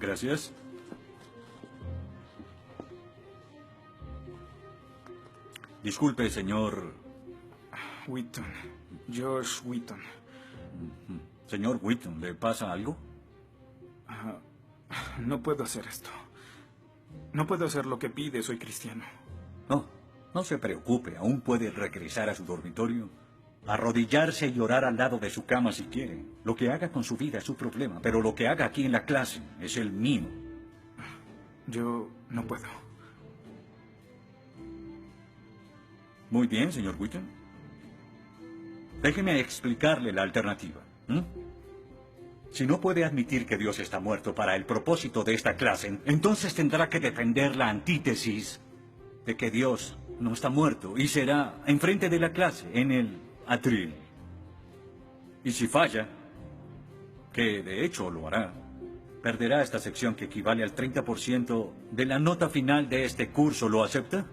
Gracias. Disculpe, señor... Wheaton. Josh Wheaton. Señor Wheaton, ¿le pasa algo? No puedo hacer esto. No puedo hacer lo que pide, soy cristiano. No, no se preocupe, aún puede regresar a su dormitorio, arrodillarse y llorar al lado de su cama si quiere. Lo que haga con su vida es su problema, pero lo que haga aquí en la clase es el mío. Yo no puedo. Muy bien, señor Wheaton. Déjeme explicarle la alternativa. Si no puede admitir que Dios está muerto para el propósito de esta clase, entonces tendrá que defender la antítesis de que Dios no está muerto y será enfrente de la clase, en el atril. Y si falla, que de hecho lo hará, perderá esta sección que equivale al 30% de la nota final de este curso. ¿Lo acepta?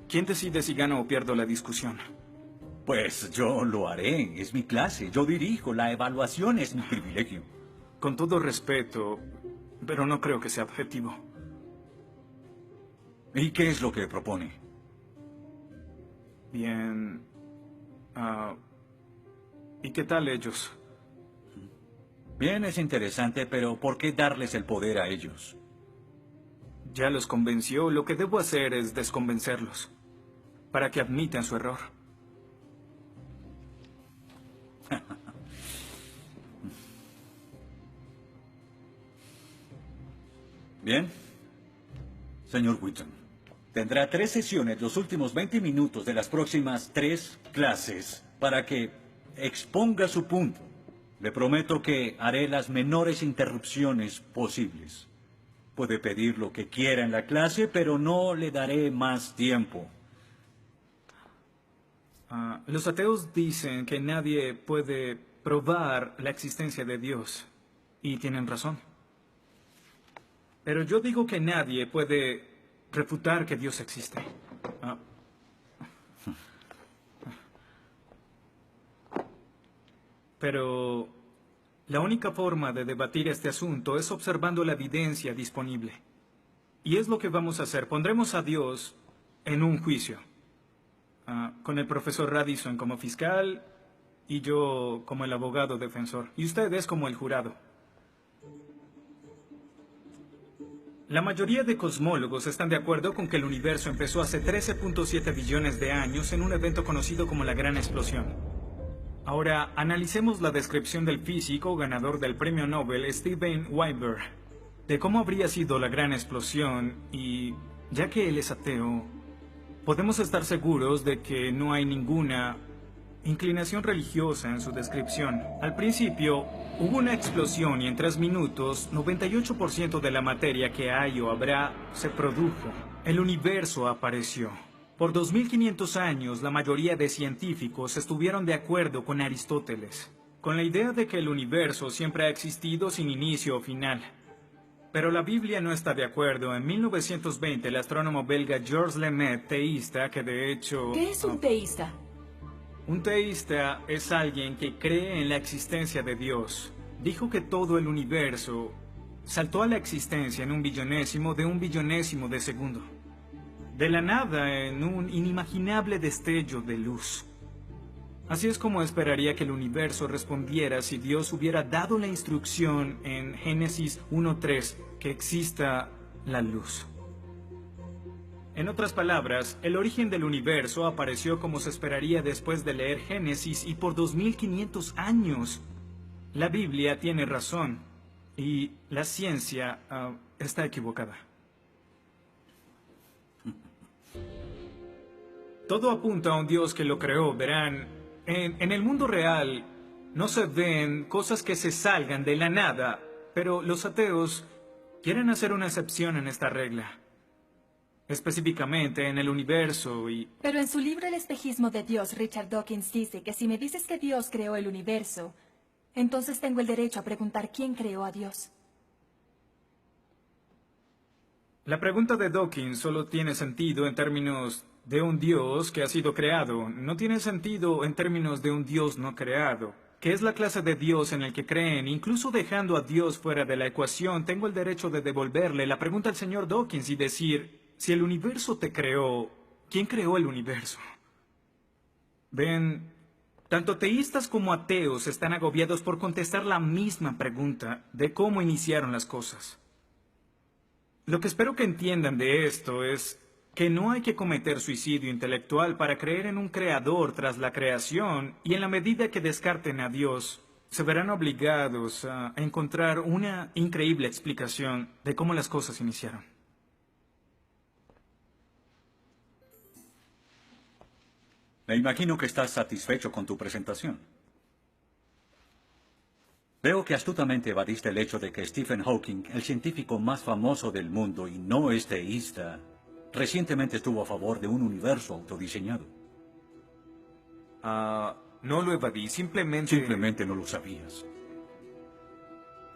¿Quién decide si gano o pierdo la discusión? Pues yo lo haré. Es mi clase. Yo dirijo. La evaluación es mi privilegio. Con todo respeto, pero no creo que sea objetivo. ¿Y qué es lo que propone? Bien. ¿Y qué tal ellos? Bien, es interesante, pero ¿por qué darles el poder a ellos? Ya los convenció. Lo que debo hacer es desconvencerlos, para que admitan su error. Bien. Señor Wheaton, tendrá 3 sesiones los últimos 20 minutos de las próximas 3 clases para que exponga su punto. Le prometo que haré las menores interrupciones posibles. Puede pedir lo que quiera en la clase, pero no le daré más tiempo. Los ateos dicen que nadie puede probar la existencia de Dios. Y tienen razón. Pero yo digo que nadie puede refutar que Dios existe. Pero la única forma de debatir este asunto es observando la evidencia disponible. Y es lo que vamos a hacer. Pondremos a Dios en un juicio. Con el profesor Radisson como fiscal y yo como el abogado defensor. Y ustedes como el jurado. La mayoría de cosmólogos están de acuerdo con que el universo empezó hace 13.7 billones de años en un evento conocido como la Gran Explosión. Ahora, analicemos la descripción del físico ganador del premio Nobel Steven Weinberg de cómo habría sido la Gran Explosión y, ya que él es ateo, podemos estar seguros de que no hay ninguna inclinación religiosa en su descripción. Al principio, hubo una explosión y en 3 minutos, 98% de la materia que hay o habrá se produjo. El universo apareció. Por 2500 años, la mayoría de científicos estuvieron de acuerdo con Aristóteles, con la idea de que el universo siempre ha existido sin inicio o final. Pero la Biblia no está de acuerdo. En 1920, el astrónomo belga Georges Lemaitre, teísta, que de hecho... ¿Qué es un teísta? Un teísta es alguien que cree en la existencia de Dios. Dijo que todo el universo saltó a la existencia en un billonésimo de segundo. De la nada, en un inimaginable destello de luz. Así es como esperaría que el universo respondiera si Dios hubiera dado la instrucción en Génesis 1:3 que exista la luz. En otras palabras, el origen del universo apareció como se esperaría después de leer Génesis y por 2500 años. La Biblia tiene razón y la ciencia está equivocada. Todo apunta a un Dios que lo creó, verán. En el mundo real no se ven cosas que se salgan de la nada, pero los ateos quieren hacer una excepción en esta regla. Específicamente en el universo y... Pero en su libro El espejismo de Dios, Richard Dawkins dice que si me dices que Dios creó el universo, entonces tengo el derecho a preguntar quién creó a Dios. La pregunta de Dawkins solo tiene sentido en términos de un Dios que ha sido creado. No tiene sentido en términos de un Dios no creado. que es la clase de Dios en el que creen, incluso dejando a Dios fuera de la ecuación, tengo el derecho de devolverle la pregunta al señor Dawkins y decir, si el universo te creó, ¿quién creó el universo? Ven, tanto teístas como ateos están agobiados por contestar la misma pregunta de cómo iniciaron las cosas. Lo que espero que entiendan de esto es que no hay que cometer suicidio intelectual para creer en un creador tras la creación, y en la medida que descarten a Dios, se verán obligados a encontrar una increíble explicación de cómo las cosas iniciaron. Me imagino que estás satisfecho con tu presentación. Veo que astutamente evadiste el hecho de que Stephen Hawking, el científico más famoso del mundo y no es teísta, recientemente estuvo a favor de un universo autodiseñado. No lo evadí, simplemente... Simplemente no lo sabías.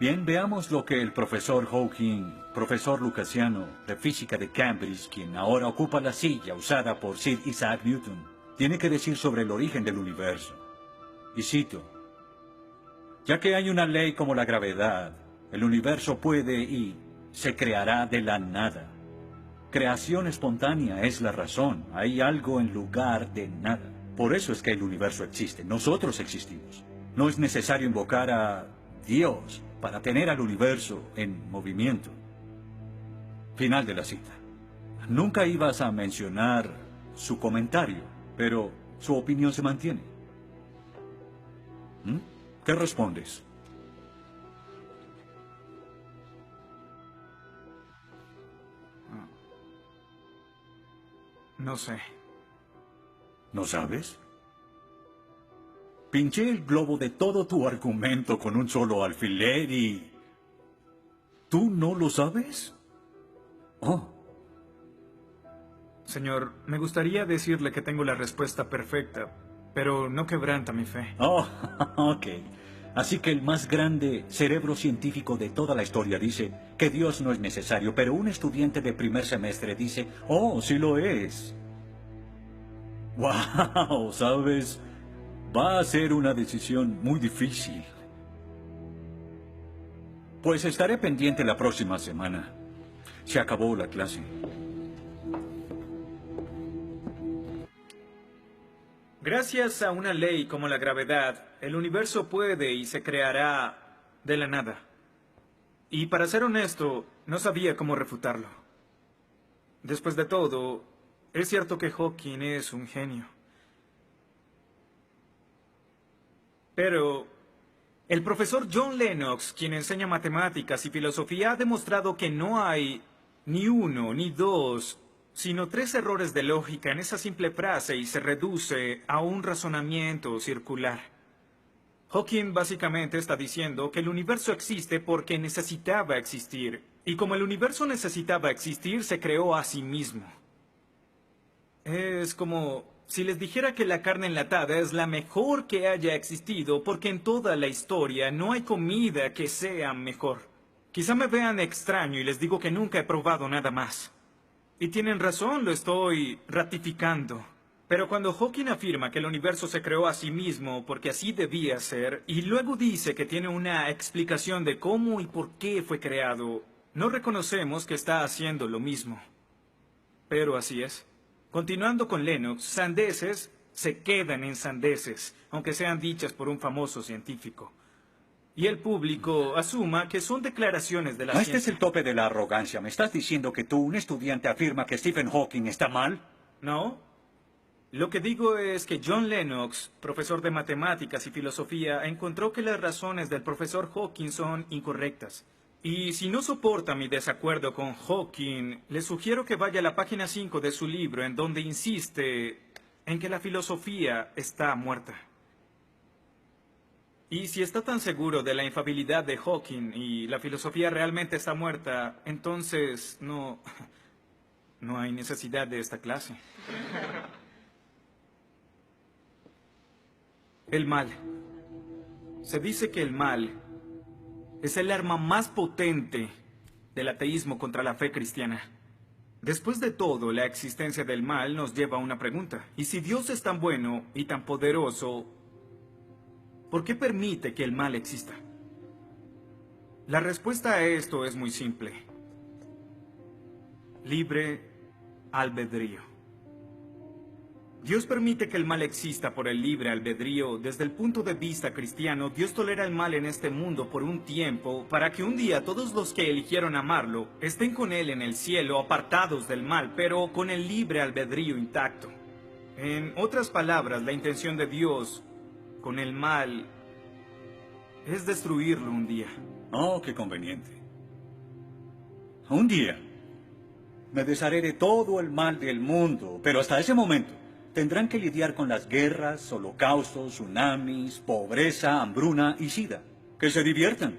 Bien, veamos lo que el profesor Hawking, profesor lucasiano de física de Cambridge, quien ahora ocupa la silla usada por Sir Isaac Newton, tiene que decir sobre el origen del universo. Y cito: ya que hay una ley como la gravedad, el universo puede y se creará de la nada. Creación espontánea es la razón. Hay algo en lugar de nada. Por eso es que el universo existe. Nosotros existimos. No es necesario invocar a Dios para tener al universo en movimiento. Final de la cita. Nunca ibas a mencionar su comentario, pero su opinión se mantiene. ¿Qué respondes? No sé. ¿No sabes? Pinché el globo de todo tu argumento con un solo alfiler y... ¿tú no lo sabes? Oh. Señor, me gustaría decirle que tengo la respuesta perfecta, pero no quebranta mi fe. Oh, ok. Así que el más grande cerebro científico de toda la historia dice que Dios no es necesario, pero un estudiante de primer semestre dice, oh, sí lo es. Wow, ¿sabes? Va a ser una decisión muy difícil. Pues estaré pendiente la próxima semana. Se acabó la clase. Gracias a una ley como la gravedad, el universo puede y se creará de la nada. Y para ser honesto, no sabía cómo refutarlo. Después de todo, es cierto que Hawking es un genio. Pero el profesor John Lennox, quien enseña matemáticas y filosofía, ha demostrado que no hay ni uno ni dos, sino 3 errores de lógica en esa simple frase y se reduce a un razonamiento circular. Hawking básicamente está diciendo que el universo existe porque necesitaba existir, y como el universo necesitaba existir, se creó a sí mismo. Es como si les dijera que la carne enlatada es la mejor que haya existido porque en toda la historia no hay comida que sea mejor. Quizá me vean extraño y les digo que nunca he probado nada más. Y tienen razón, lo estoy ratificando. Pero cuando Hawking afirma que el universo se creó a sí mismo porque así debía ser, y luego dice que tiene una explicación de cómo y por qué fue creado, no reconocemos que está haciendo lo mismo. Pero así es. Continuando con Lennox, sandeces se quedan en sandeces, aunque sean dichas por un famoso científico. Y el público asuma que son declaraciones de la ciencia. Este es el tope de la arrogancia. ¿Me estás diciendo que tú, un estudiante, afirma que Stephen Hawking está mal? No. Lo que digo es que John Lennox, profesor de matemáticas y filosofía, encontró que las razones del profesor Hawking son incorrectas. Y si no soporta mi desacuerdo con Hawking, le sugiero que vaya a la página 5 de su libro, en donde insiste en que la filosofía está muerta. Y si está tan seguro de la infalibilidad de Hawking y la filosofía realmente está muerta, entonces no hay necesidad de esta clase. El mal. Se dice que el mal es el arma más potente del ateísmo contra la fe cristiana. Después de todo, la existencia del mal nos lleva a una pregunta. ¿Y si Dios es tan bueno y tan poderoso, ¿por qué permite que el mal exista? La respuesta a esto es muy simple. Libre albedrío. Dios permite que el mal exista por el libre albedrío. Desde el punto de vista cristiano, Dios tolera el mal en este mundo por un tiempo para que un día todos los que eligieron amarlo estén con Él en el cielo, apartados del mal, pero con el libre albedrío intacto. En otras palabras, la intención de Dios con el mal es destruirlo un día. Oh, qué conveniente. Un día me desharé de todo el mal del mundo, pero hasta ese momento tendrán que lidiar con las guerras, holocaustos, tsunamis, pobreza, hambruna y sida. Que se diviertan.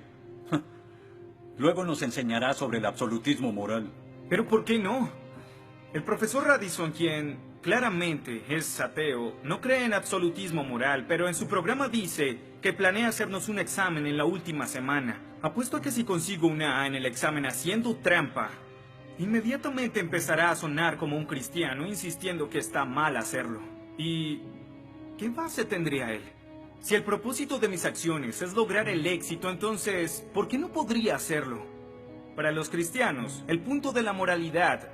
Luego nos enseñará sobre el absolutismo moral. ¿Pero por qué no? El profesor Radisson, quien claramente es ateo, no cree en absolutismo moral, pero en su programa dice que planea hacernos un examen en la última semana. Apuesto a que si consigo una A en el examen haciendo trampa, inmediatamente empezará a sonar como un cristiano insistiendo que está mal hacerlo. ¿Y qué base tendría él? Si el propósito de mis acciones es lograr el éxito, entonces, ¿por qué no podría hacerlo? Para los cristianos, el punto de la moralidad,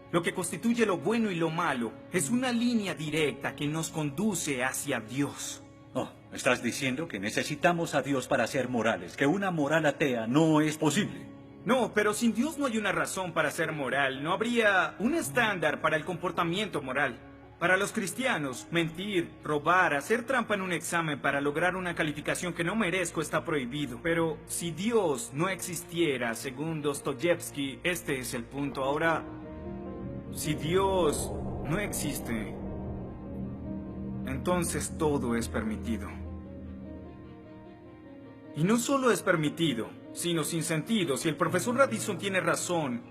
lo que constituye lo bueno y lo malo, es una línea directa que nos conduce hacia Dios. Oh, estás diciendo que necesitamos a Dios para ser morales, que una moral atea no es posible. No, pero sin Dios no hay una razón para ser moral, no habría un estándar para el comportamiento moral. Para los cristianos, mentir, robar, hacer trampa en un examen para lograr una calificación que no merezco está prohibido. Pero si Dios no existiera, según Dostoyevsky, este es el punto. Ahora, si Dios no existe, entonces todo es permitido. Y no solo es permitido, sino sin sentido. Si el profesor Radisson tiene razón,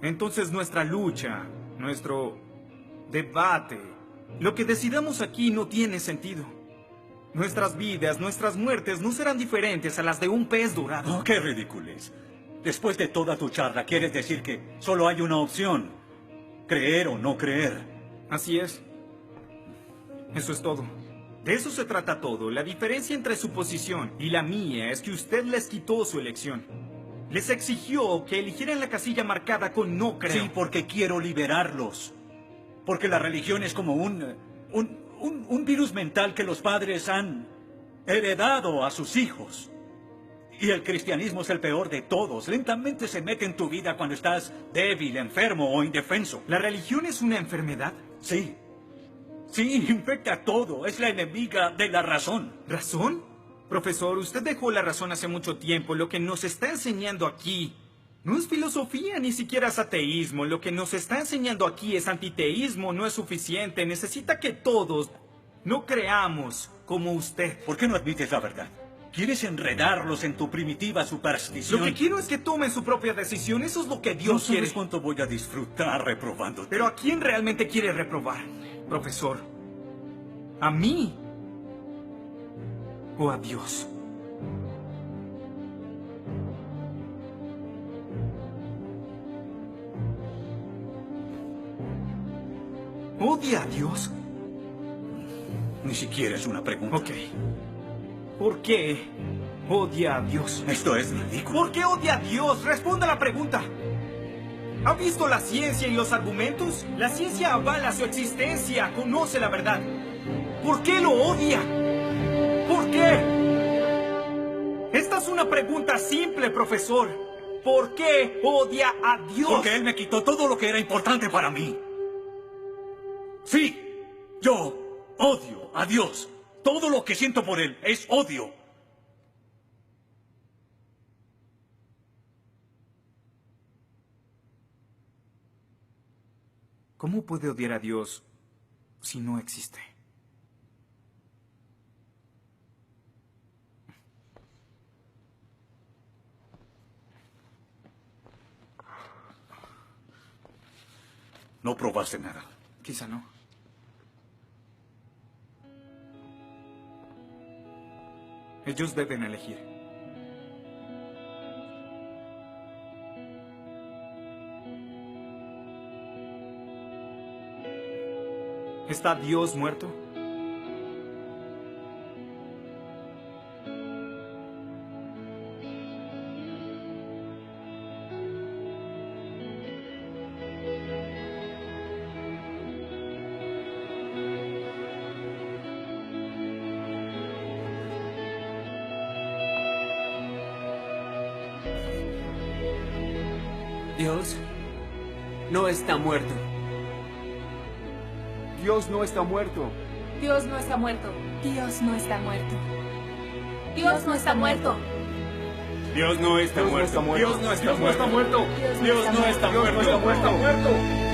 entonces nuestra lucha, nuestro debate, lo que decidamos aquí no tiene sentido. Nuestras vidas, nuestras muertes no serán diferentes a las de un pez dorado. Oh, qué ridiculez. Después de toda tu charla, ¿quieres decir que solo hay una opción? Creer o no creer. Así es. Eso es todo. De eso se trata todo. La diferencia entre su posición y la mía es que usted les quitó su elección. Les exigió que eligieran la casilla marcada con no creo. Sí, porque quiero liberarlos. Porque la religión es como un virus mental que los padres han heredado a sus hijos. Y el cristianismo es el peor de todos. Lentamente se mete en tu vida cuando estás débil, enfermo o indefenso. ¿La religión es una enfermedad? Sí. Sí, infecta todo. Es la enemiga de la razón. ¿Razón? Profesor, usted dejó la razón hace mucho tiempo. Lo que nos está enseñando aquí no es filosofía, ni siquiera es ateísmo. Lo que nos está enseñando aquí es antiteísmo. No es suficiente. Necesita que todos no creamos como usted. ¿Por qué no admites la verdad? ¿Quieres enredarlos en tu primitiva superstición? Lo que quiero es que tomen su propia decisión. Eso es lo que Dios No sabes quiere. cuánto voy a disfrutar reprobándote. Pero ¿a quién realmente quiere reprobar, profesor? ¿A mí? ¿O a Dios? ¿Odia a Dios? Ni siquiera es una pregunta. Ok. ¿Por qué odia a Dios? Esto es ridículo. ¿Por qué odia a Dios? Responda la pregunta. ¿Ha visto la ciencia y los argumentos? La ciencia avala su existencia, conoce la verdad. ¿Por qué lo odia? ¿Por qué? Esta es una pregunta simple, profesor. ¿Por qué odia a Dios? Porque Él me quitó todo lo que era importante para mí. Sí, yo odio a Dios. Todo lo que siento por Él es odio. ¿Cómo puede odiar a Dios si no existe? No probaste nada. Quizá no. Ellos deben elegir. ¿Está Dios muerto? Dios no está muerto. Dios no está muerto. Dios no está muerto. Dios no está muerto. Dios no está muerto. Dios no está muerto. Dios no está muerto. Dios no está muerto. Dios no está muerto. Dios no está muerto.